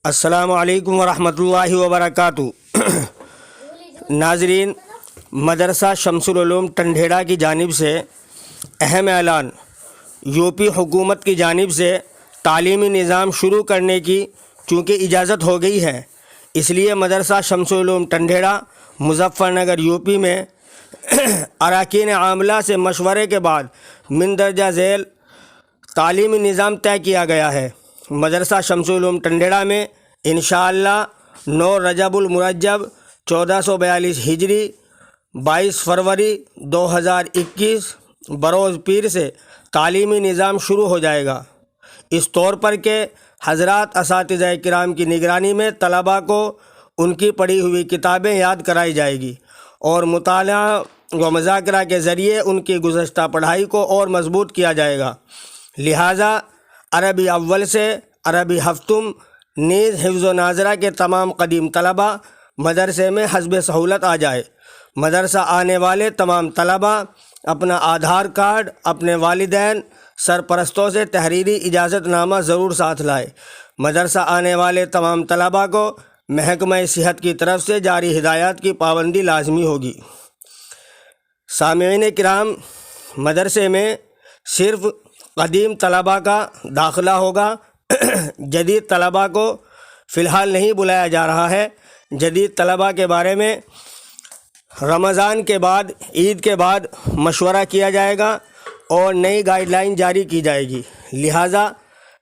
السلام علیکم ورحمۃ اللہ وبرکاتہ۔ ناظرین، مدرسہ شمس العلوم ٹنڈھیڑا کی جانب سے اہم اعلان۔ یو پی حکومت کی جانب سے تعلیمی نظام شروع کرنے کی چونکہ اجازت ہو گئی ہے، اس لیے مدرسہ شمس العلوم ٹنڈھیڑا مظفر نگر یو پی میں اراکین عاملہ سے مشورے کے بعد مندرجہ ذیل تعلیمی نظام طے کیا گیا ہے۔ مدرسہ شمس العلوم ٹنڈھیڑا میں انشاءاللہ 9 رجب المرجب 1442 ہجری 22 فروری 2021 بروز پیر سے تعلیمی نظام شروع ہو جائے گا، اس طور پر کہ حضرات اساتذہ کرام کی نگرانی میں طلباء کو ان کی پڑھی ہوئی کتابیں یاد کرائی جائے گی اور مطالعہ و مذاکرہ کے ذریعے ان کی گزشتہ پڑھائی کو اور مضبوط کیا جائے گا۔ لہٰذا عربی اول سے عربی ہفتم نیز حفظ و ناظرہ کے تمام قدیم طلباء مدرسے میں حسب سہولت آ جائے۔ مدرسہ آنے والے تمام طلباء اپنا آدھار کارڈ اپنے والدین سرپرستوں سے تحریری اجازت نامہ ضرور ساتھ لائے۔ مدرسہ آنے والے تمام طلباء کو محکمہ صحت کی طرف سے جاری ہدایات کی پابندی لازمی ہوگی۔ سامعین کرام، مدرسے میں صرف قدیم طلباء کا داخلہ ہوگا، جدید طلباء کو فی الحال نہیں بلایا جا رہا ہے۔ جدید طلباء کے بارے میں رمضان کے بعد، عید کے بعد مشورہ کیا جائے گا اور نئی گائیڈ لائن جاری کی جائے گی۔ لہٰذا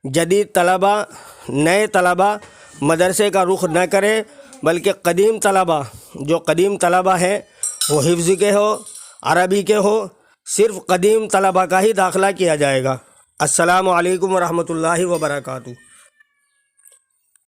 جدید طلباء، نئے طلباء مدرسے کا رخ نہ کریں، بلکہ قدیم طلباء، جو قدیم طلباء ہیں وہ حفظ کے ہو، عربی کے ہو، صرف قدیم طلباء کا ہی داخلہ کیا جائے گا۔ السلام علیکم ورحمۃ اللہ وبرکاتہ۔